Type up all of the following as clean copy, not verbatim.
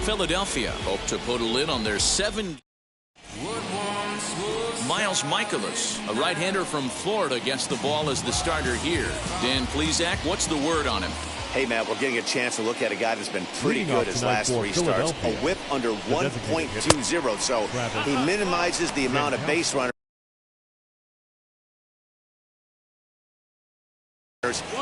Philadelphia hope to put a lid on their 7. Miles Michaelis, a right-hander from Florida, gets the ball as the starter here. Dan Plesac, what's the word on him? Hey, Matt, we're getting a chance to look at a guy that's been pretty good his last 3 starts. A whip under 1.20, so he minimizes the amount of base runners.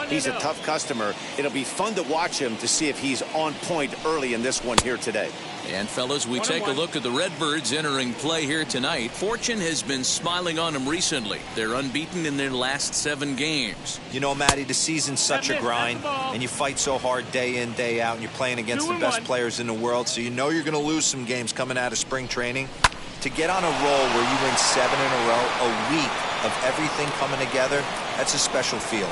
He's a tough customer. It'll be fun to watch him to see if he's on point early in this one here today. And fellas, we take a look at the Redbirds entering play here tonight. Fortune has been smiling on them recently. They're unbeaten in their last 7 games. You know, Matty, the season's such a grind, and you fight so hard day in, day out, and you're playing against the best players in the world, so you know you're going to lose some games coming out of spring training. To get on a roll where you win 7 in a row, a week of everything coming together, that's a special feeling.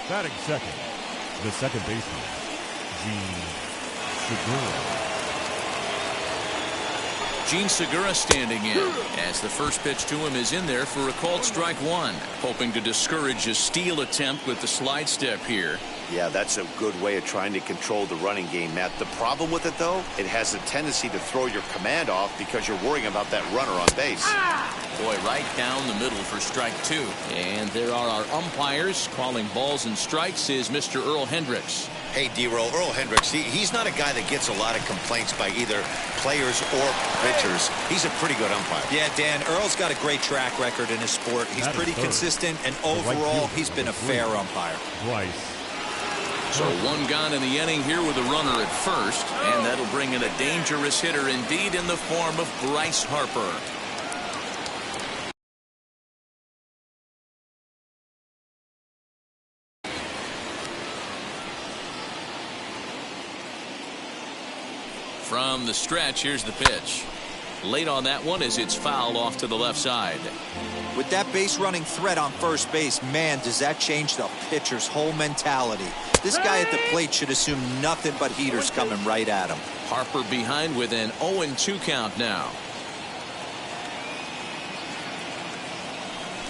Batting second, the second baseman, Gene Segura standing in as the first pitch to him is in there for a called strike 1. Hoping to discourage a steal attempt with the slide step here. Yeah, that's a good way of trying to control the running game, Matt. The problem with it, though, it has a tendency to throw your command off because you're worrying about that runner on base. Boy, right down the middle for strike 2. And there are our umpires calling balls and strikes is Mr. Earl Hendricks. Hey, D-Roll, Earl Hendricks, he's not a guy that gets a lot of complaints by either players or pitchers. He's a pretty good umpire. Yeah, Dan, Earl's got a great track record in his sport. He's pretty consistent, and overall, he's been a fair umpire. So 1 gone in the inning here with a runner at first, and that'll bring in a dangerous hitter indeed in the form of Bryce Harper. From the stretch, here's the pitch. Late on that one as it's fouled off to the left side. With that base running threat on first base, man, does that change the pitcher's whole mentality. This guy at the plate should assume nothing but heaters coming right at him. Harper behind with an 0-2 count now.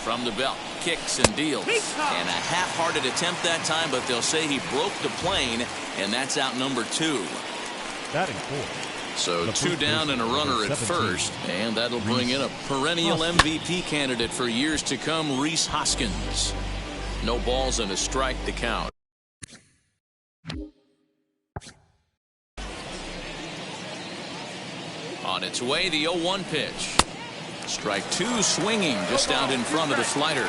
From the belt, kicks and deals. And a half-hearted attempt that time, but they'll say he broke the plane, and that's out number 2. Batting 4. So 2 down and a runner at first, and that'll bring in a perennial MVP candidate for years to come, Rhys Hoskins. No balls and a strike to count. On its way, the 0-1 pitch. Strike 2 swinging just out in front of the slider.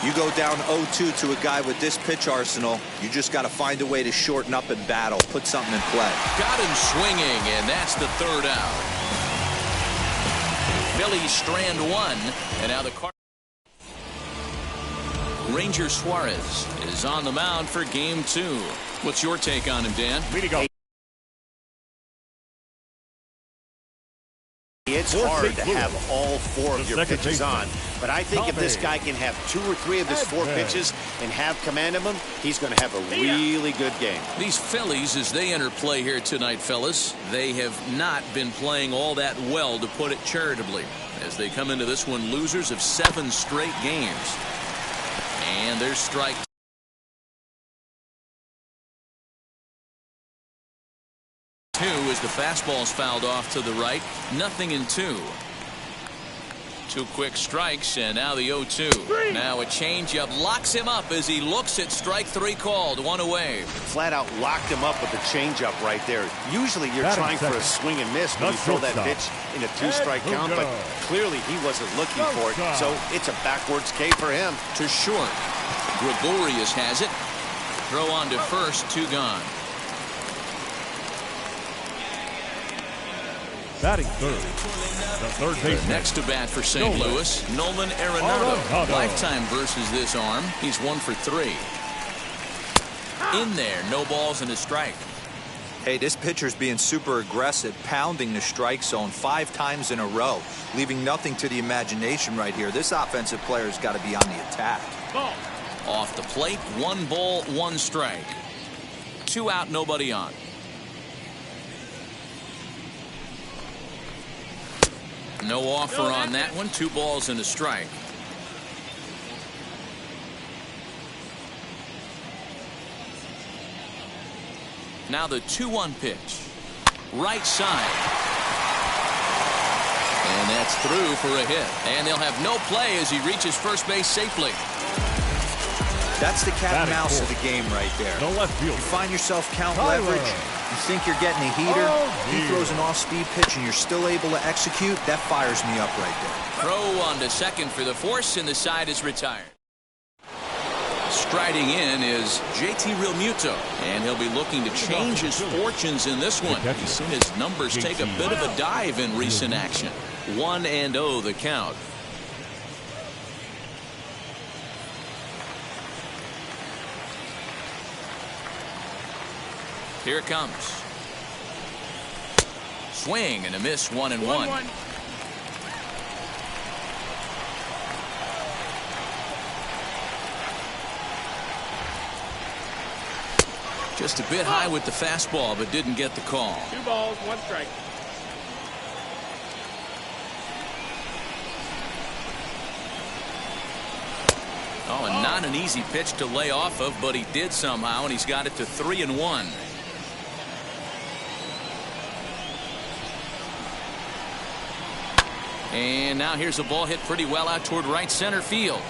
You go down 0-2 to a guy with this pitch arsenal, you just got to find a way to shorten up and battle, put something in play. Got him swinging, and that's the 3rd out. Phillies strand 1, and now the Cardinals. Ranger Suarez is on the mound for game 2. What's your take on him, Dan? Way to go. It's hard to have all 4 of your pitches on, but I think if this guy can have 2 or 3 of his 4 pitches and have command of them, he's going to have a really good game. These Phillies, as they enter play here tonight, fellas, they have not been playing all that well, to put it charitably, as they come into this one losers of 7 straight games. And there's strike 2 as the fastball's fouled off to the right. 0-2. 2 quick strikes, and now the 0-2. Now a changeup locks him up as he looks at strike 3 called. 1 away. Flat out locked him up with the changeup right there. Usually you're trying for a swing and miss when you throw that pitch in a 2-strike count, but clearly he wasn't looking for it, so it's a backwards K for him. To short. Gregorius has it. Throw on to first, 2 gone. Batting 3rd, the 3rd baseman. Next to bat for St. Louis, Nolan Arenado. Lifetime versus this arm. He's 1 for 3. In there, no balls and a strike. Hey, this pitcher's being super aggressive, pounding the strike zone 5 times in a row, leaving nothing to the imagination right here. This offensive player's got to be on the attack. Off the plate, 1 ball, 1 strike. 2 out, nobody on. No offer on that one. 2 balls and a strike. Now the 2-1 pitch. Right side. And that's through for a hit. And they'll have no play as he reaches first base safely. That's the cat and mouse of the game right there. No left field. You find yourself count leverage. You think you're getting a heater. He throws an off-speed pitch and you're still able to execute. That fires me up right there. Throw on to second for the force, and the side is retired. Striding in is JT Realmuto, and he'll be looking to change his fortunes in this one. He's seen his numbers take a bit of a dive in recent action. 1-0 the count. Here it comes. Swing and a miss. 1-1. Just a bit high with the fastball, but didn't get the call. 2 balls, 1 strike. Oh, and not an easy pitch to lay off of, but he did somehow, and he's got it to 3-1. And now here's a ball hit pretty well out toward right center field.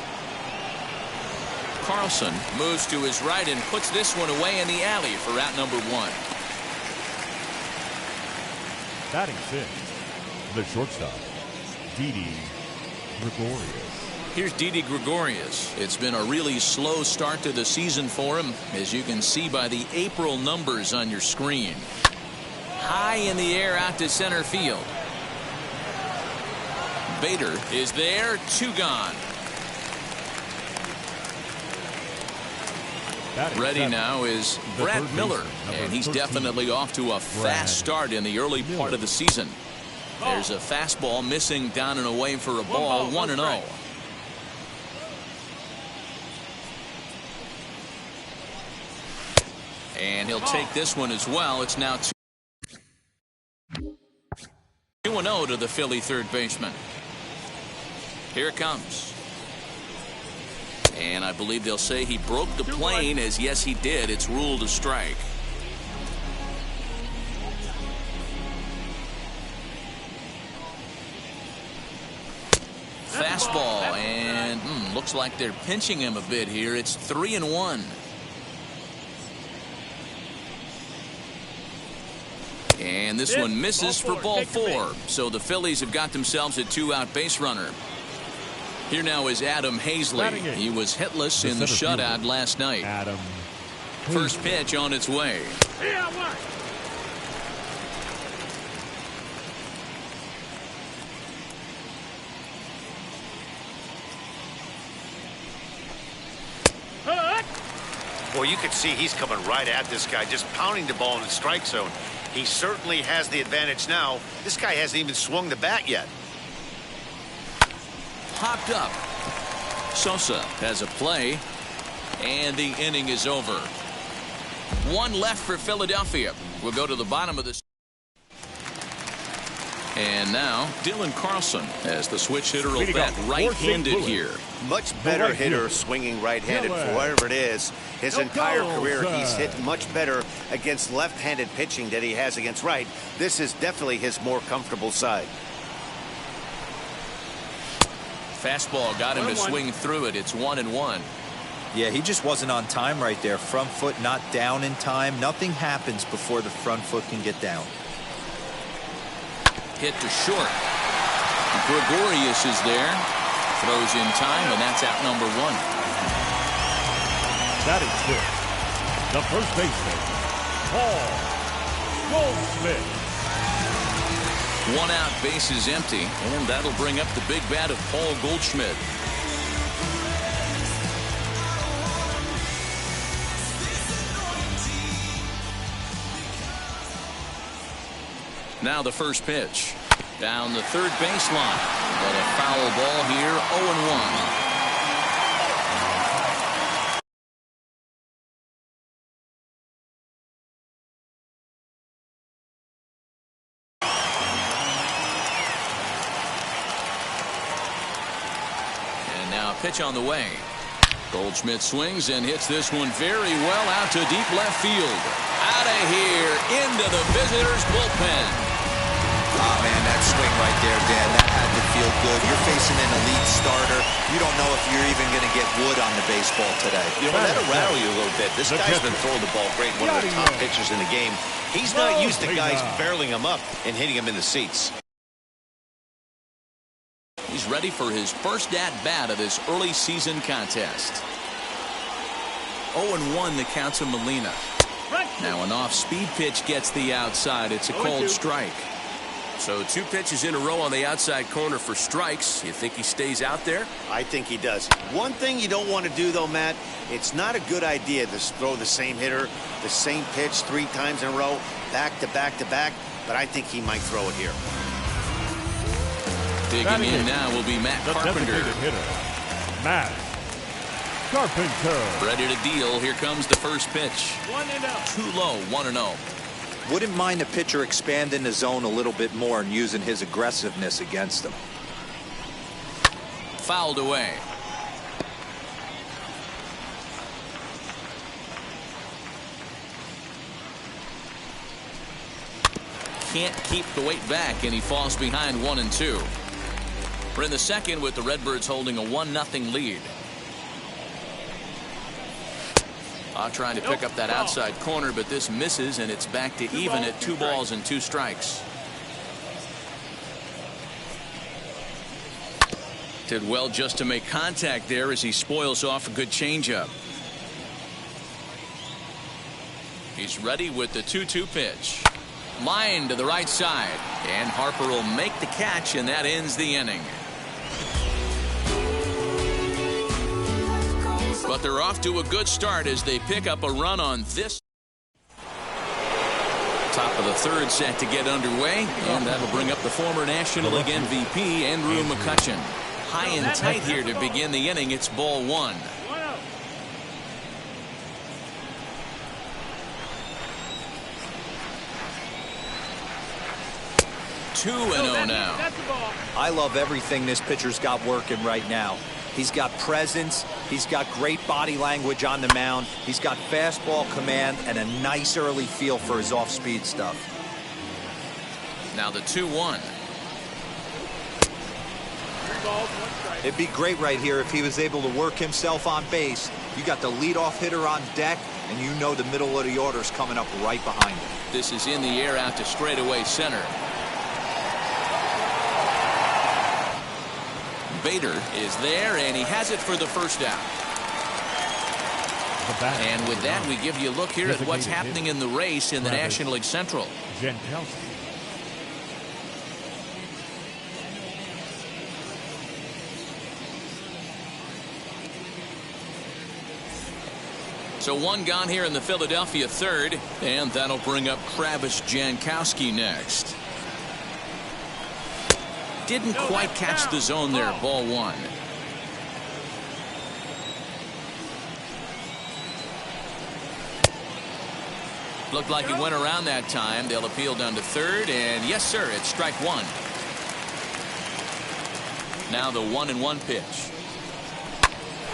Carlson moves to his right and puts this one away in the alley for out number 1. Batting 6th, the shortstop, Didi Gregorius. Here's Didi Gregorius. It's been a really slow start to the season for him, as you can see by the April numbers on your screen. High in the air out to center field. Bader is there, 2 gone. Ready now is Brad Miller, and he's definitely off to a fast start in the early part of the season. There's a fastball missing down and away for a ball. 1-0. And he'll take this one as well. It's now 2-0 to the Philly third baseman. Here it comes. And I believe they'll say he broke the plane, as yes he did. It's ruled a strike. Fastball, and looks like they're pinching him a bit here. It's 3-1. And this one misses for ball 4. So the Phillies have got themselves a 2-out base runner. Here now is Adam Hazley. He was hitless in the shutout last night. First pitch on its way. Well, you can see he's coming right at this guy, just pounding the ball in the strike zone. He certainly has the advantage now. This guy hasn't even swung the bat yet. Popped up. Sosa has a play, and the inning is over. 1 left for Philadelphia. We'll go to the bottom of this. And now Dylan Carlson as the switch hitter will bat right-handed here. Much better hitter swinging right-handed for whatever it is. His entire career he's hit much better against left-handed pitching than he has against right. This is definitely his more comfortable side. Fastball got him to swing through it. It's 1-1. Yeah, he just wasn't on time right there. Front foot not down in time. Nothing happens before the front foot can get down. Hit to short. Gregorius is there. Throws in time, and that's out number 1. That is good. The first baseman, Paul Goldschmidt. 1 out, base is empty, and that'll bring up the big bat of Paul Goldschmidt. Now the first pitch. Down the third baseline. But a foul ball here, 0-1. Pitch on the way. Goldschmidt swings and hits this one very well out to deep left field. Out of here into the visitors' bullpen. Oh, man, that swing right there, Dan, that had to feel good. You're facing an elite starter. You don't know if you're even going to get wood on the baseball today. You know, that'll rattle you a little bit. This guy's been throwing the ball great, one of the top pitchers in the game. He's not used to guys barreling him up and hitting him in the seats. He's ready for his first at-bat of this early season contest. 0-1 the count to Molina. Now an off-speed pitch gets the outside. It's a cold strike. So 2 pitches in a row on the outside corner for strikes. You think he stays out there? I think he does. One thing you don't want to do, though, Matt, it's not a good idea to throw the same hitter, the same pitch 3 times in a row, back to back to back, but I think he might throw it here. Digging in now will be Matt Carpenter. Matt Carpenter. Ready to deal. Here comes the first pitch. 1-0. Too low, 1-0. Wouldn't mind the pitcher expanding the zone a little bit more and using his aggressiveness against him. Fouled away. Can't keep the weight back, and he falls behind 1-2. We're in the second with the Redbirds holding a 1-0 lead. Trying to pick up that outside corner, but this misses, and it's back to even at 2 balls and 2 strikes. Did well just to make contact there as he spoils off a good changeup. He's ready with the 2-2 pitch. Line to the right side, and Harper will make the catch, and that ends the inning. But they're off to a good start as they pick up a run on this. Top of the third set to get underway, and that'll bring up the former National League MVP Andrew McCutchen. High and tight here to begin the inning. It's ball 1. 2-0 now. I love everything this pitcher's got working right now. He's got presence. He's got great body language on the mound. He's got fastball command and a nice early feel for his off-speed stuff. Now the 2-1. It'd be great right here if he was able to work himself on base. You got the leadoff hitter on deck, and you know the middle of the order's coming up right behind him. This is in the air out to straightaway center. Bader is there, and he has it for the first out. And with that, we give you a look here at what's happening in the race in the National League Central. So 1 gone here in the Philadelphia third, and that'll bring up Travis Jankowski next. Didn't quite catch the zone there. Ball 1. Looked like he went around that time. They'll appeal down to third, and yes, sir, it's strike 1. Now the 1-1 pitch.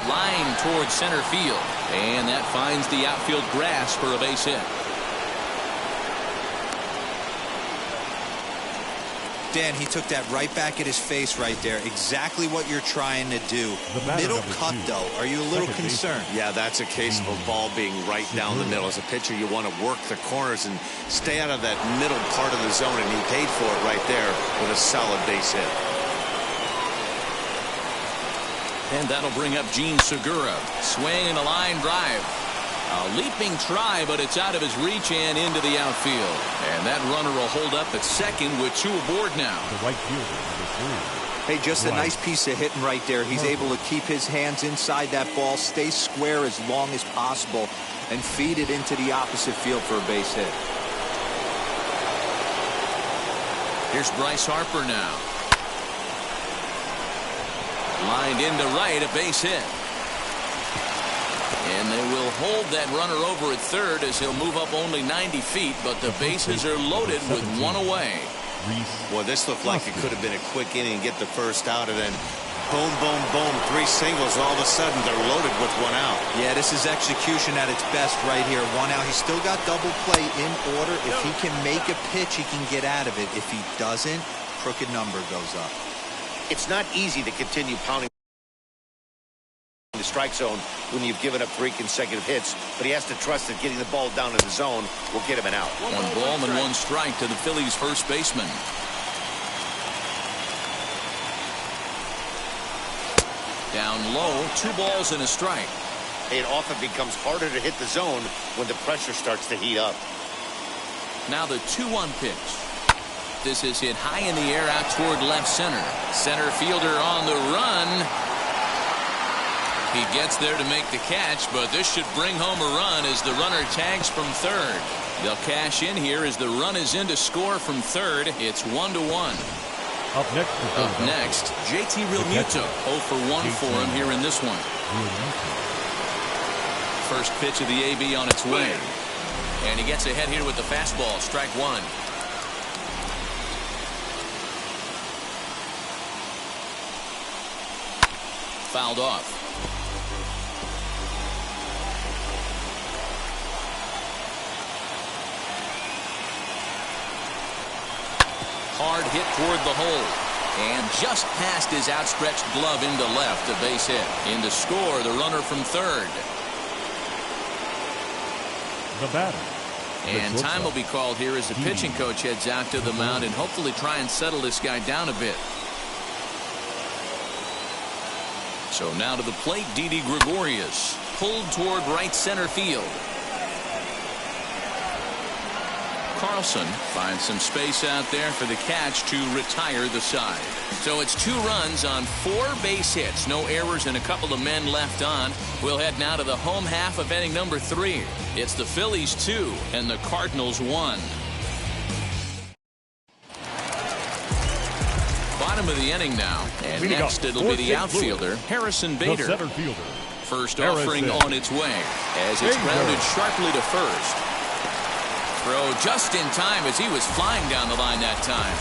Line towards center field, and that finds the outfield grass for a base hit. Dan, he took that right back at his face right there. Exactly what you're trying to do. Middle cut, though. Are you a little concerned? Yeah, that's a case of a ball being right down the middle. As a pitcher, you want to work the corners and stay out of that middle part of the zone, and he paid for it right there with a solid base hit. And that'll bring up Gene Segura. Swing and a line drive. A leaping try, but it's out of his reach and into the outfield. And that runner will hold up at second with 2 aboard now. The right fielder, Hey, just a nice piece of hitting right there. He's able to keep his hands inside that ball, stay square as long as possible, and feed it into the opposite field for a base hit. Here's Bryce Harper now. Lined into right, a base hit. And they will hold that runner over at third as he'll move up only 90 feet, but the bases are loaded with 1 away. Well, this looked like it could have been a quick inning and get the first out, and then Boom, boom, boom. 3 singles. All of a sudden, they're loaded with 1 out. Yeah, this is execution at its best right here. 1 out. He's still got double play in order. If he can make a pitch, he can get out of it. If he doesn't, crooked number goes up. It's not easy to continue pounding the strike zone when you've given up 3 consecutive hits, but he has to trust that getting the ball down in the zone will get him an out. 1 ball and 1 strike to the Phillies first baseman. Down low, 2 balls and a strike. It often becomes harder to hit the zone when the pressure starts to heat up. Now the 2-1 pitch. This is hit high in the air out toward left center. Center fielder on the run. He gets there to make the catch, but this should bring home a run as the runner tags from third. They'll cash in here as the run is in to score from third. It's 1-1. Up next, JT Realmuto. 0 for 1 for him here in this one. First pitch of the AB on its way. And he gets ahead here with the fastball. Strike 1. Fouled off. Hard hit toward the hole. And just past his outstretched glove into left, a base hit. In to score, the runner from third. The batter. And time will be called here as the pitching coach heads out to the mound and hopefully try and settle this guy down a bit. So now to the plate, Didi Gregorius. Pulled toward right center field. Carlson finds some space out there for the catch to retire the side. So it's 2 runs on 4 base hits. No errors and a couple of men left on. We'll head now to the home half of inning number 3. It's the Phillies 2 and the Cardinals 1. Bottom of the inning now. And next it'll be the outfielder, Harrison Bader. The center fielder. First offering on its way as it's grounded sharply to first. Throw just in time as he was flying down the line that time.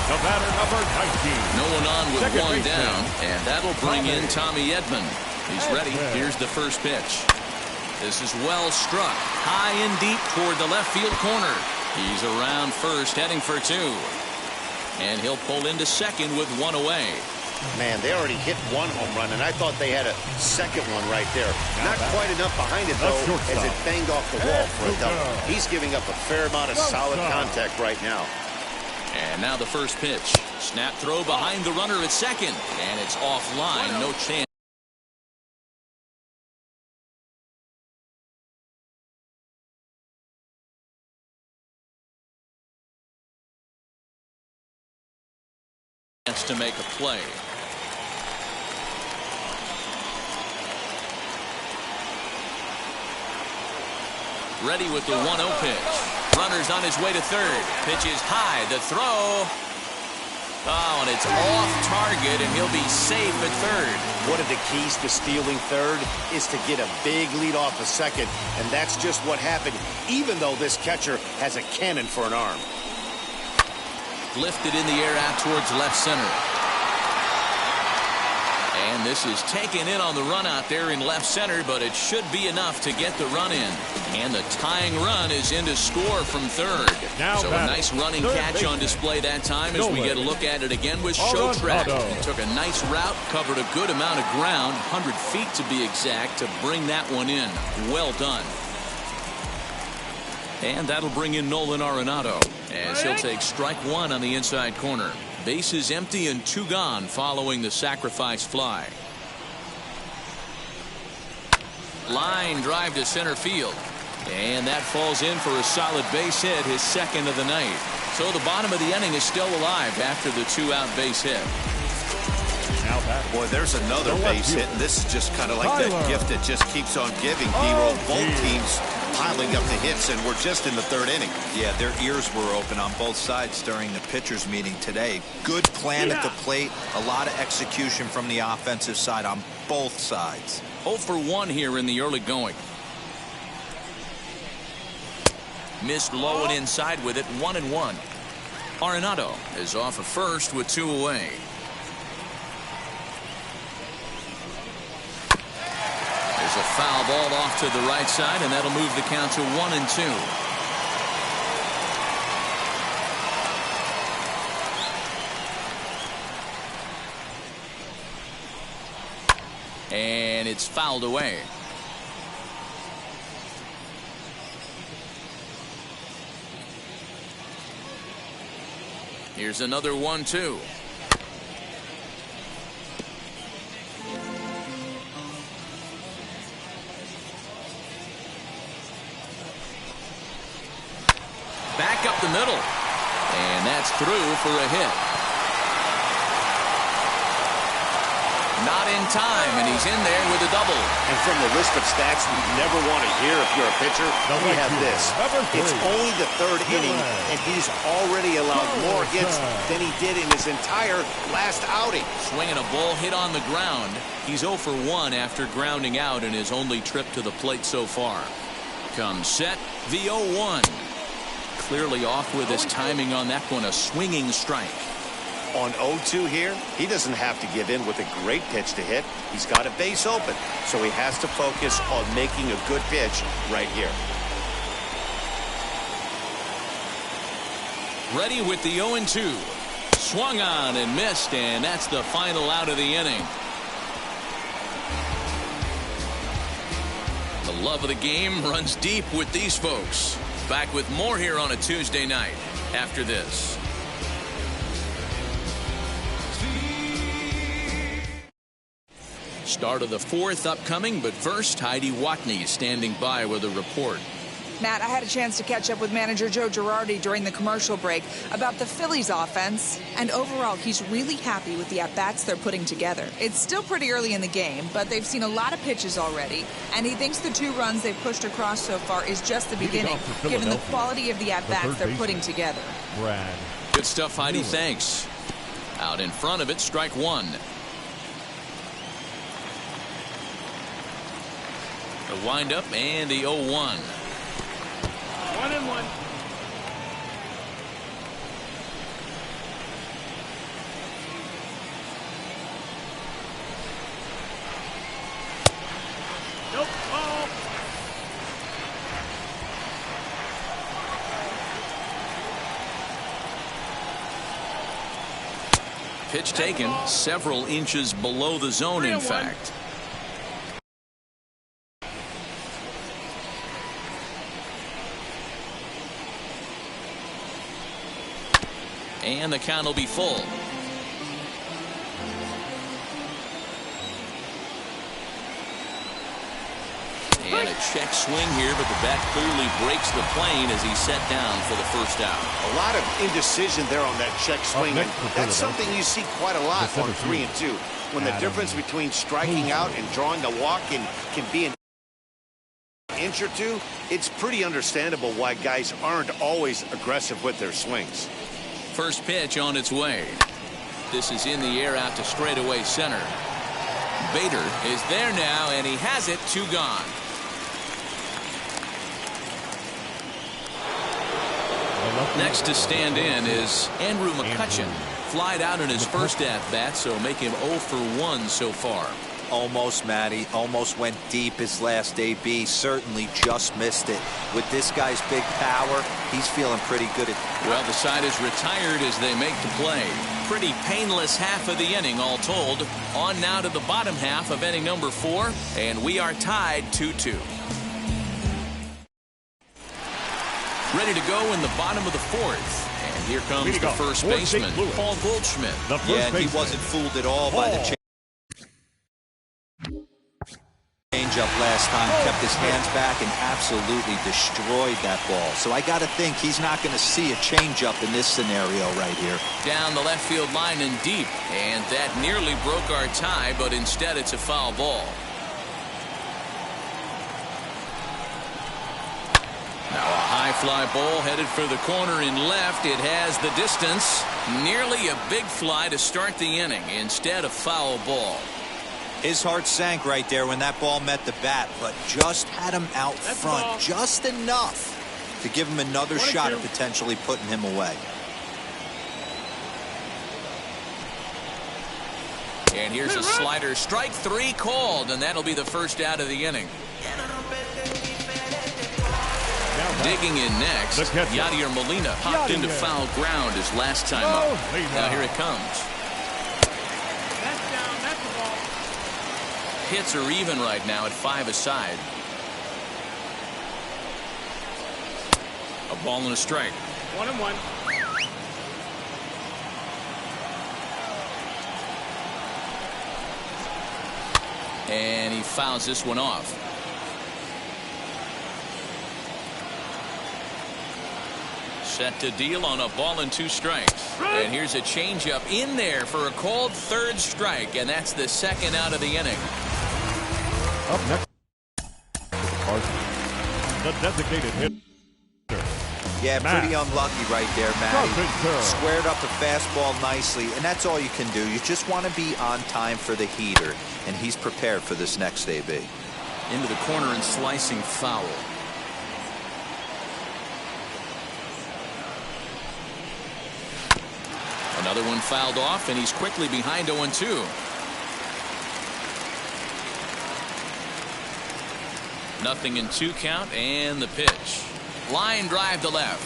The batter, number 19. No one on with Second 1 baseman. down, and that'll bring in Tommy Edman. He's ready. Here's the first pitch. This is well struck, high and deep toward the left field corner. He's around first, heading for 2. And he'll pull into second with 1 away. Man, they already hit 1 home run, and I thought they had a second one right there. Not quite enough behind it, though, as it banged off the wall for a double. He's giving up a fair amount of solid contact right now. And now the first pitch. Snap throw behind the runner at second. And it's offline. No chance to make a play. Ready with the 1-0 pitch. Runner's on his way to third. Pitch is high. The throw. Oh, and it's off target, and he'll be safe at third. One of the keys to stealing third is to get a big lead off the second, and that's just what happened, even though this catcher has a cannon for an arm. Lifted in the air out towards left center. And this is taken in on the run out there in left center, but it should be enough to get the run in. And the tying run is in to score from third. So a nice running catch on display that time as we get a look at it again with Show Track. He took a nice route, covered a good amount of ground, 100 feet to be exact, to bring that one in. Well done. And that'll bring in Nolan Arenado as he'll take strike 1 on the inside corner. Bases empty and 2 gone following the sacrifice fly. Line drive to center field. And that falls in for a solid base hit, his second of the night. So the bottom of the inning is still alive after the 2-out base hit. Boy, there's another base hit, and this is just kind of like that gift that just keeps on giving, D-Roll. Both teams piling up the hits, and we're just in the 3rd inning. Yeah, their ears were open on both sides during the pitchers meeting today. Good plan at the plate, a lot of execution from the offensive side on both sides. 0 for 1 here in the early going. Missed low and inside with it, 1-1. Arenado is off of first with 2 away. There's a foul ball off to the right side, and that'll move the count to 1-2. And it's fouled away. Here's another 1-2. Back up the middle. And that's through for a hit. Not in time, and he's in there with a double. And from the list of stats we never want to hear if you're a pitcher, we have this. It's only the third inning, and he's already allowed more hits than he did in his entire last outing. Swinging a ball hit on the ground. He's 0 for 1 after grounding out in his only trip to the plate so far. Comes set, the 0-1. Clearly off with his timing on that one, a swinging strike. On 0-2 here, he doesn't have to give in with a great pitch to hit. He's got a base open, so he has to focus on making a good pitch right here. Ready with the 0-2. Swung on and missed, and that's the final out of the inning. The love of the game runs deep with these folks. Back with more here on a Tuesday night after this. Start of the fourth upcoming, but first, Heidi Watney standing by with a report. Matt, I had a chance to catch up with manager Joe Girardi during the commercial break about the Phillies offense, and overall, he's really happy with the at-bats they're putting together. It's still pretty early in the game, but they've seen a lot of pitches already, and he thinks the 2 runs they've pushed across so far is just the beginning, given the quality of the at-bats they're putting together. Brad. Good stuff, Heidi. Thanks. Out in front of it, strike 1. The windup and the 0-1. 1-1. Nope. Ball. Pitch taken several inches below the zone, in fact. And the count will be full. And a check swing here, but the bat clearly breaks the plane as he's set down for the first out. A lot of indecision there on that check swing. That's something you see quite a lot on 3-2. When the difference between striking out and drawing a walk can be an inch or two, it's pretty understandable why guys aren't always aggressive with their swings. First pitch on its way. This is in the air out to straightaway center. Bader is there now, and he has it. 2 gone. Next to stand in is Andrew McCutchen. Flied out in his first at-bat, so make him 0 for 1 so far. Almost, Matty. Almost went deep his last AB. Certainly just missed it. With this guy's big power, he's feeling pretty good. Well, the side is retired as they make the play. Pretty painless half of the inning, all told. On now to the bottom half of inning number 4, and we are tied 2-2. Ready to go in the bottom of the 4th. And here comes the first baseman, Paul Goldschmidt. Yeah, he wasn't fooled at all by the changeup last time. Kept his hands back and absolutely destroyed that ball. So I got to think he's not going to see a changeup in this scenario right here. Down the left field line and deep. And that nearly broke our tie, but instead it's a foul ball. Now a high fly ball headed for the corner in left. It has the distance. Nearly a big fly to start the inning. Instead, a foul ball. His heart sank right there when that ball met the bat, but just had him out front just enough to give him another shot at potentially putting him away. And here's a slider. Strike 3 called, and that'll be the first out of the inning. Digging in next, Yadier Molina popped into foul ground his last time up. Now here it comes. Hits are even right now at 5 aside. A ball and a strike. 1-1. And he fouls this one off. Set to deal on a ball and 2 strikes. And here's a changeup in there for a called 3rd strike, and that's the 2nd out of the inning. Up next, the designated hitter. Yeah, pretty unlucky right there, Matty. Squared up a fastball nicely, and that's all you can do. You just want to be on time for the heater, and he's prepared for this next AB. Into the corner and slicing foul. Another one fouled off, and he's quickly behind 0-2. Nothing in 2 count, and the pitch. Line drive to left.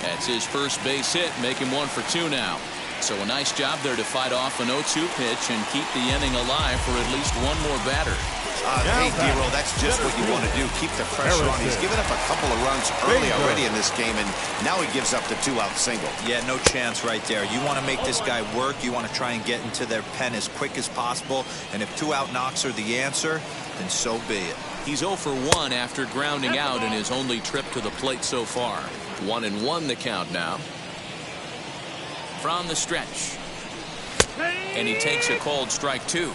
That's his first base hit, make him 1 for 2 now. So a nice job there to fight off an 0-2 pitch and keep the inning alive for at least one more batter. Hey, D-Roll, that's just what you want to do. Keep the pressure on. He's given up a couple of runs early already in this game, and now he gives up the 2-out single. Yeah, no chance right there. You want to make this guy work. You want to try and get into their pen as quick as possible. And if 2-out knocks are the answer, then so be it. He's 0 for 1 after grounding out in his only trip to the plate so far. 1-1 the count now. From the stretch. And he takes a called strike 2.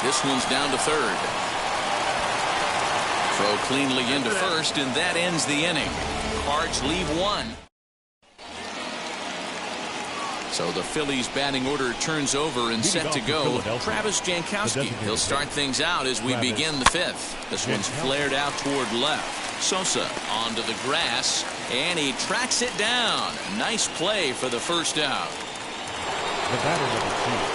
This one's down to 3rd. Throw cleanly into 1st, and that ends the inning. Cards leave 1. So the Phillies batting order turns over and set to go. Travis Jankowski. He'll start things out as we begin the 5th. This one's flared out toward left. Sosa onto the grass, and he tracks it down. Nice play for the first out. The batter number 2.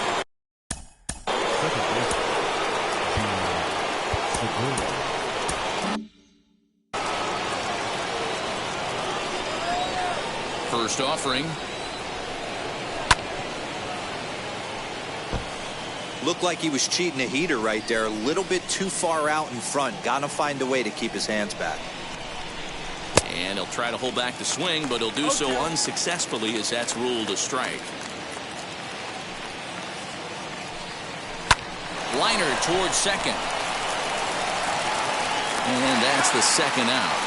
First offering. Looked like he was cheating a heater right there. A little bit too far out in front. Got to find a way to keep his hands back. And he'll try to hold back the swing, but he'll do so unsuccessfully as that's ruled a strike. Liner towards 2nd. And that's the 2nd out.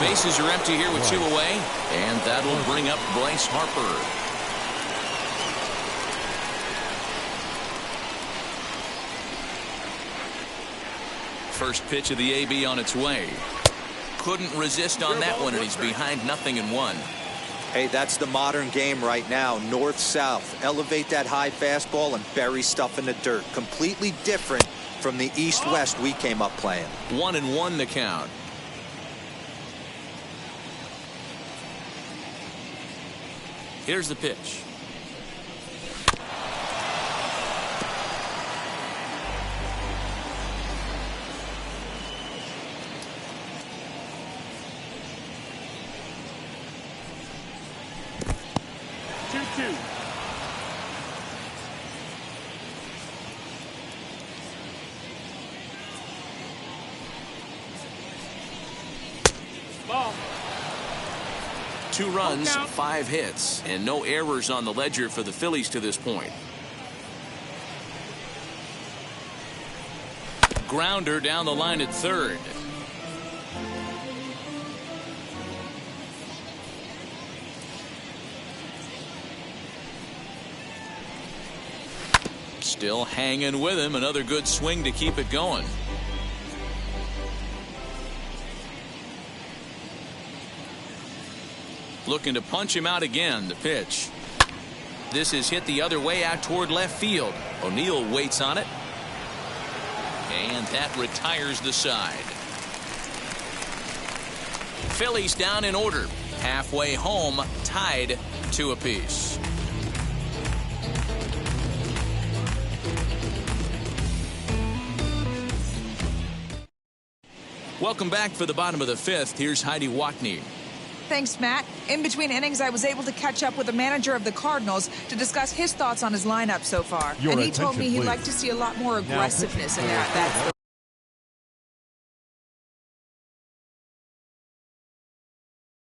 Bases are empty here with 2 away, and that'll bring up Bryce Harper. First pitch of the AB on its way. Couldn't resist on that one, and he's behind 0-1. Hey, that's the modern game right now. North-south. Elevate that high fastball and bury stuff in the dirt. Completely different from the east-west we came up playing. 1-1 the count. Here's the pitch. Ball. 2 runs, 5 hits, and no errors on the ledger for the Phillies to this point. Grounder down the line at 3rd. Still hanging with him. Another good swing to keep it going. Looking to punch him out again. The pitch. This is hit the other way out toward left field. O'Neill waits on it. And that retires the side. Phillies down in order. Halfway home, tied 2 apiece. Welcome back for the bottom of the 5th. Here's Heidi Wackney. Thanks, Matt. In between innings, I was able to catch up with the manager of the Cardinals to discuss his thoughts on his lineup so far. Your and he told me attention, he'd please. like to see a lot more aggressiveness in their at-bats.